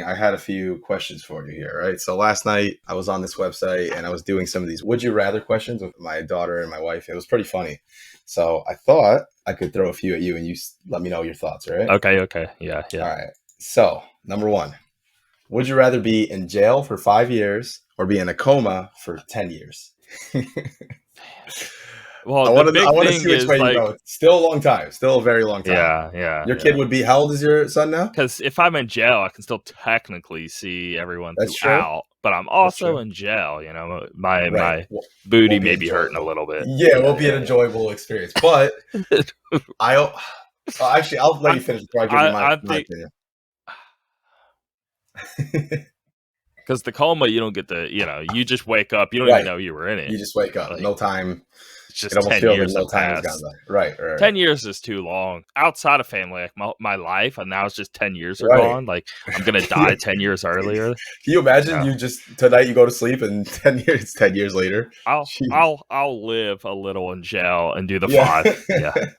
I had a few questions for you here, right? So last night I was on this website and I was doing some of these would you rather questions with my daughter and my wife. It was pretty funny. So I thought I could throw a few at you and you let me know your thoughts, all right? Okay. Yeah. All right. So, number one, would you rather be in jail for 5 years or be in a coma for 10 years? Well, I the want big to thing see which is way you go. It's still a long time. Still a very long time. yeah. Your kid would be, how old is your son now? Because if I'm in jail, I can still technically see everyone That's true. throughout, but I'm That's also true. in jail. My Right. booty Won't be may be hurting a enjoyable. little bit. Yeah, it won't be an enjoyable experience. But actually, I'll let you finish before I give you my I think opinion. because the coma, you don't get the, you just wake up. You don't even Right. know you were in it. You just wake up. Like, No time. it's just It almost 10 feels like years no have time has gone passed. by. Right. 10 years is too long. Outside of family, like my life, and now it's just 10 years are Right. gone. Like, I'm going to die 10 years earlier. Can you imagine No. you just, tonight you go to sleep and 10 years later? I'll live a little in jail and do the Yeah. 5.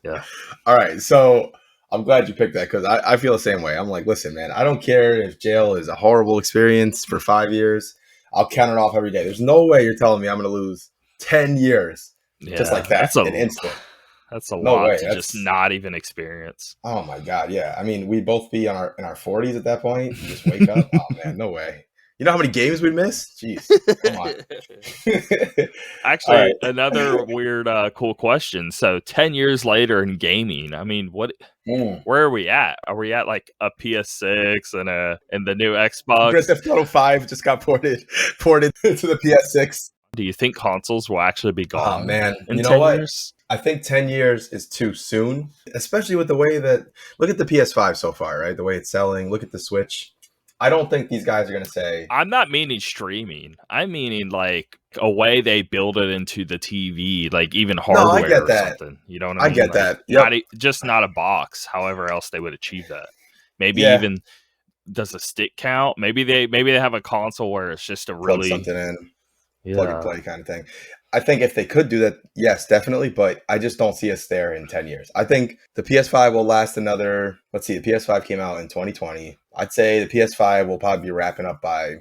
Yeah. All right. So I'm glad you picked that because I feel the same way. I'm like, listen, man, I don't care if jail is a horrible experience for 5 years. I'll count it off every day. There's no way you're telling me I'm going to lose 10 years just like that, an instant. That's a No lot way. to just not even experience. Oh my God. Yeah. I mean, we'd both be in our 40s at that point. You just wake up. Oh man, no way. You know how many games we'd miss? Jeez. Come on. Actually, All right. another weird, cool question. So 10 years later in gaming, I mean, where are we at? Are we at like a PS6 and the new Xbox? Grand Theft Auto 5 just got ported to the PS6. Do you think consoles will actually be gone? Oh man, in you know 10 what? years? I think 10 years is too soon, especially with the way that, look at the PS5 so far, right? The way it's selling. Look at the Switch. I don't think these guys are going to say. I'm not meaning streaming. I'm meaning like a way they build it into the TV, like even hardware I get or that. something. You know what I mean? I get Like, that. Yep. just not a box. However else they would achieve that. Maybe Yeah. even does a stick count? Maybe they have a console where it's just a Plug really something in, plug and play kind of thing. I think if they could do that, yes, definitely. But I just don't see us there in 10 years. I think the PS5 will last another, let's see, the PS5 came out in 2020. I'd say the PS5 will probably be wrapping up by,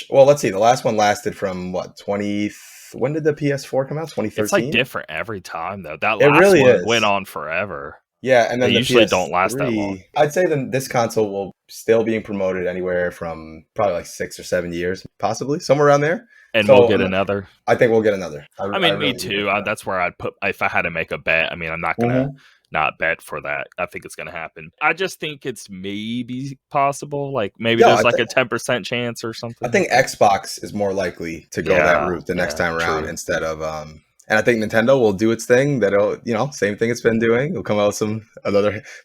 well, let's see. The last one lasted from what, when did the PS4 come out? 2013? It's like different every time though. That It last really one is. went on forever. Yeah, and then They the usually PS3, don't last that long. I'd say then this console will still being promoted anywhere from probably like 6 or 7 years, possibly somewhere around there. And So, we'll get another. I think we'll get another. I mean, me really do too. think that. That's where I'd put if I had to make a bet. I mean, I'm not gonna not bet for that. I think it's gonna happen. I just think it's maybe possible. Like maybe Yeah, there's like a 10% chance or something. I think Xbox is more likely to go that route the next time around true. instead of and I think Nintendo will do its thing. That'll, same thing it's been doing. It'll come out with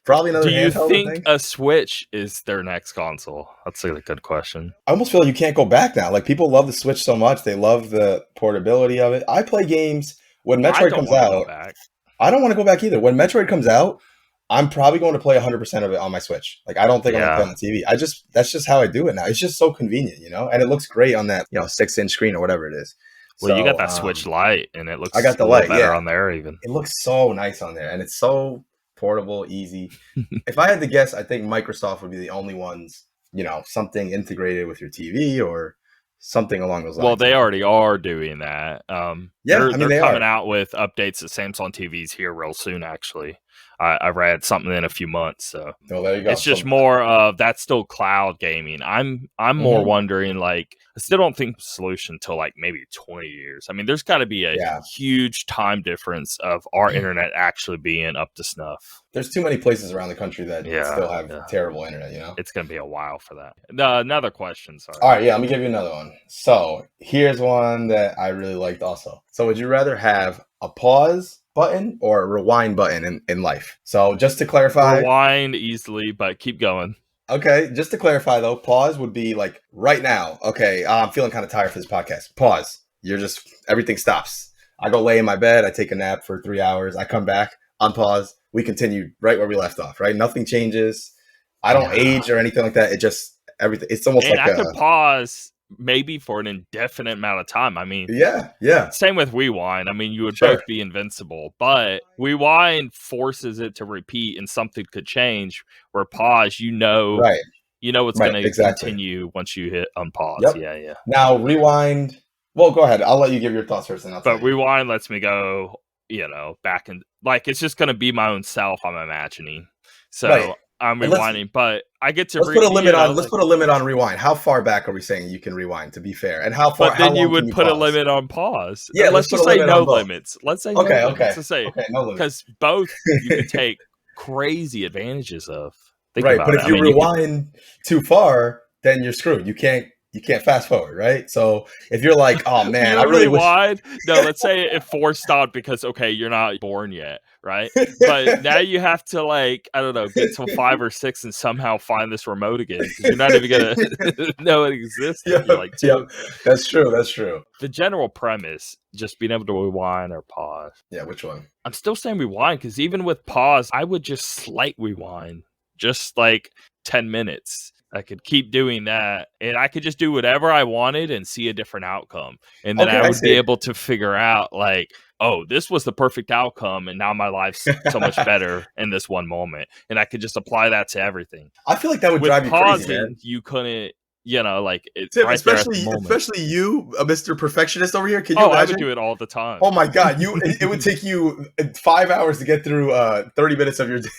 probably another Do you handheld think thing. a Switch is their next console? That's a good question. I almost feel like you can't go back now. Like people love the Switch so much. They love the portability of it. I play games when Metroid comes out. I don't want to go back either. When Metroid comes out, I'm probably going to play 100% of it on my Switch. Like I don't think I'm going to play on the TV. That's just how I do it now. It's just so convenient, and it looks great on that 6-inch screen or whatever it is. Well, you got that Switch Lite, and it looks I got the Lite, better on there even. It looks so nice on there, and it's so portable, easy. If I had to guess, I think Microsoft would be the only ones, something integrated with your TV or something along those lines. Well, they already are doing that. They're coming out with updates to Samsung TVs here real soon, actually. I read something in a few months, so there you go. It's just more of that's still cloud gaming. I'm more wondering, like, I still don't think solution till like maybe 20 years. I mean, there's got to be a huge time difference of our internet actually being up to snuff. There's too many places around the country that still have terrible internet. It's gonna be a while for that. Another question. Sorry. All right, let me give you another one. So here's one that I really liked also. So would you rather have a pause button or a rewind button in life? So just to clarify, rewind easily, but keep going. Okay, just to clarify though, pause would be like right now. Okay, I'm feeling kind of tired for this podcast. Pause. Everything stops. I go lay in my bed. I take a nap for 3 hours. I come back, unpause. We continue right where we left off. Right, nothing changes. I don't age or anything like that. It just everything. It's almost like I could pause maybe for an indefinite amount of time. I mean, yeah. Same with rewind. I mean, you would both be invincible, but rewind forces it to repeat, and something could change. Where pause, right. You know it's Right, going to exactly. continue once you hit unpause. Yep. Yeah. Now rewind. Well, go ahead. I'll let you give your thoughts first, and I'll tell But you. rewind lets me go, back and like it's just going to be my own self. I'm imagining, Right. so I'm And rewinding. But I get to let's put a limit on like, rewind. How far back are we saying you can rewind? To be fair, and how but then you long can would you put a pause? limit on pause. Yeah, let's Let's put just a say limit no on both. limits. Let's say no Okay, limits. Let's say no limits. because both you could take crazy advantages of. Think Right, about but it. if I you mean, you could. rewind too far, then you're screwed. You can't fast forward, right? So if you're like, oh man, I You really wish. rewind. No, let's say if 4 stopped because you're not born yet, right? But now you have to like I don't know, get to 5 or 6 and somehow find this remote again because you're not even gonna know it existed. You're like Yep. 2. That's true. That's true. The general premise, just being able to rewind or pause. Yeah, which one? I'm still saying rewind because even with pause, I would just slight rewind, just like 10 minutes. I could keep doing that and I could just do whatever I wanted and see a different outcome. And then Okay, I I would be see. able to figure out like, oh, this was the perfect outcome. And now my life's so much better in this one moment. And I could just apply that to everything. I feel like that would With drive you crazy, man. pausing, you couldn't, like it Tim, right there at the moment. especially you, Mr. Perfectionist over here. Can you Oh, I imagine? would do it all the time. Oh my God, it would take you 5 hours to get through 30 minutes of your day.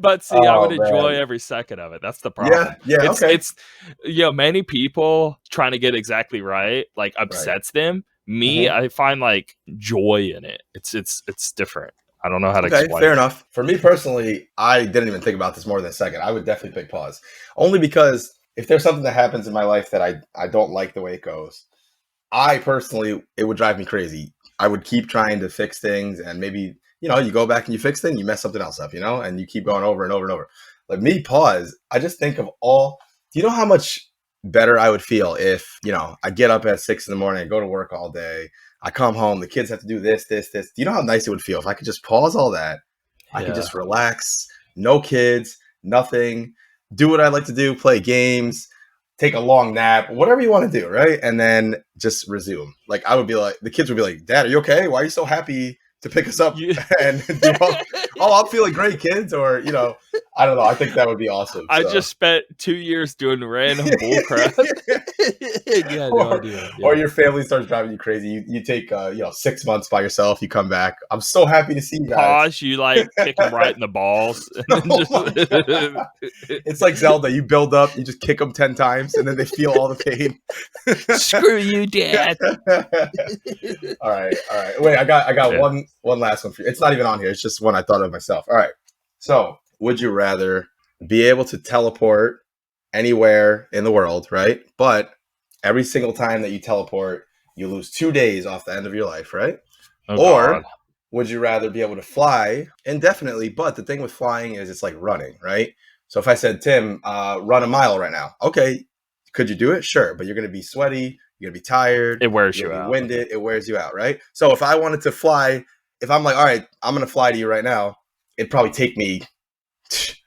But see, I would Oh, enjoy man. every second of it. That's the problem. Yeah, okay. It's many people trying to get exactly right, like upsets them. Me, I find like joy in it. It's different. I don't know how to Okay, explain fair it. enough. For me personally, I didn't even think about this more than a second. I would definitely pick pause. Only because if there's something that happens in my life that I don't like the way it goes, I personally, it would drive me crazy. I would keep trying to fix things, and maybe, you go back and you fix things, you mess something else up, and you keep going over and over and over. Like me, pause. I just think of do you know how much better I would feel if, I get up at 6 in the morning, I go to work all day, I come home, the kids have to do this, this, this. Do you know how nice it would feel if I could just pause all that? I could just relax, no kids, nothing, do what I like to do, play games, take a long nap, whatever you want to do, right? And then just resume. Like I would be like, the kids would be like, Dad, are you okay? Why are you so happy to pick us up and do I'm feeling great, kids, or I don't know. I think that would be awesome. I just spent 2 years doing random bullcrap. Yeah, no idea. Yeah. Or your family starts driving you crazy. You take 6 months by yourself. You come back. I'm so happy to see you guys. Pause. You like kick them right in the balls. It's like Zelda. You build up. You just kick them 10 times, and then they feel all the pain. Screw you, Dad. All right. Wait, I got one last one for you. It's not even on here. It's just one I thought of myself. All right. So, would you rather be able to teleport anywhere in the world, right? But every single time that you teleport, you lose 2 days off the end of your life, right? Or God. would you rather be able to fly indefinitely? But the thing with flying is it's like running, right? So if I said, Tim, run a mile right now. Okay. Could you do it? Sure. But you're going to be sweaty. You're going to be tired. It wears you You're out. winded. It wears you out, right? So if I wanted to fly, if I'm like, all right, I'm going to fly to you right now, it'd probably take me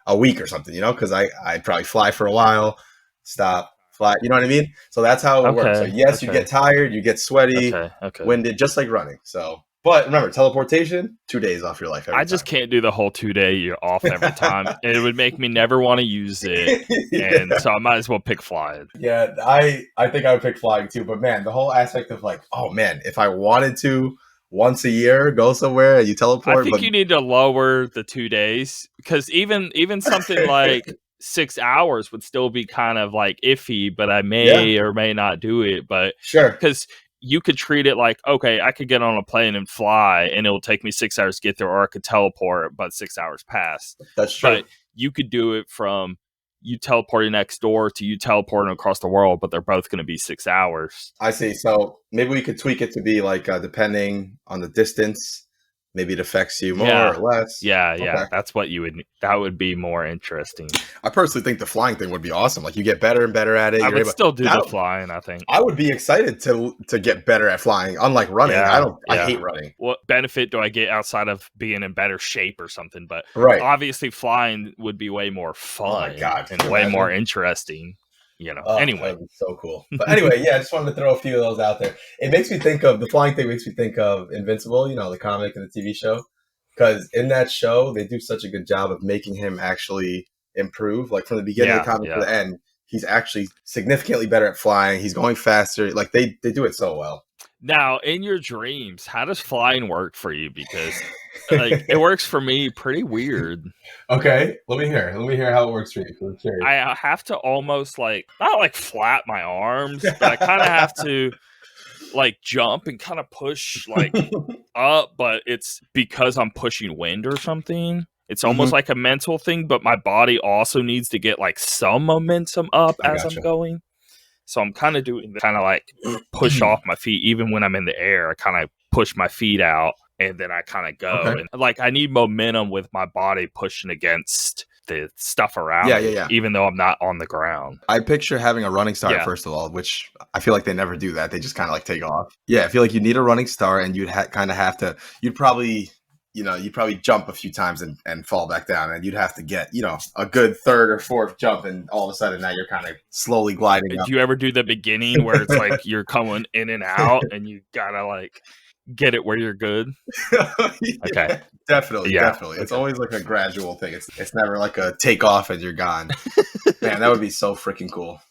a week or something, because I'd probably fly for a while, stop, fly. You know what I mean? So that's how it works. So yes, you get tired, you get sweaty, winded, just like running. So, but remember, teleportation, 2 days off your life. I just can't do the whole 2 day you're off every time. It would make me never want to use it. And so I might as well pick flying. Yeah, I think I would pick flying too. But man, the whole aspect of like, oh man, if I wanted to once a year go somewhere and you teleport. I think you need to lower the 2 days because even something like 6 hours would still be kind of like iffy, but I may or may not do it. But sure, because you could treat it like, okay, I could get on a plane and fly and it'll take me 6 hours to get there, or I could teleport, but 6 hours pass. That's true. But you could do it from you teleporting next door to you teleporting across the world, but they're both going to be 6 hours. I see. So maybe we could tweak it to be like depending on the distance, maybe it affects you more or less. Yeah. That's what that would be more interesting. I personally think the flying thing would be awesome. Like you get better and better at it. I would still do the flying, I think. I would be excited to get better at flying, unlike running. I hate running. What benefit do I get outside of being in better shape or something? But obviously flying would be way more fun. Oh my God, and way more interesting. Anyway. That would be so cool. But anyway, I just wanted to throw a few of those out there. It makes me think of the flying thing. Makes me think of Invincible, the comic and the TV show, because in that show they do such a good job of making him actually improve. Like from the beginning of the comic to the end, he's actually significantly better at flying. He's going faster. Like they do it so well. Now, in your dreams, how does flying work for you? Because like it works for me pretty weird. Okay, let me hear how it works for you. I have to almost like not like flap my arms, but I kind of have to like jump and kind of push like up, but it's because I'm pushing wind or something. It's almost like a mental thing, but my body also needs to get like some momentum up as I'm going. So I'm kind of doing kind of like push off my feet. Even when I'm in the air, I kind of push my feet out and then I kind of go. Okay. And like I need momentum with my body pushing against the stuff around me, even though I'm not on the ground. I picture having a running start, first of all, which I feel like they never do that. They just kind of like take off. Yeah, I feel like you need a running start and you'd kind of have to, you'd probably jump a few times and fall back down, and you'd have to get, a good third or fourth jump, and all of a sudden now you're kind of slowly gliding up. Do you ever do the beginning where it's like you're coming in and out and you gotta like get it where you're good? Okay. Definitely. It's always like a gradual thing. It's never like a take off and you're gone. Man, that would be so freaking cool.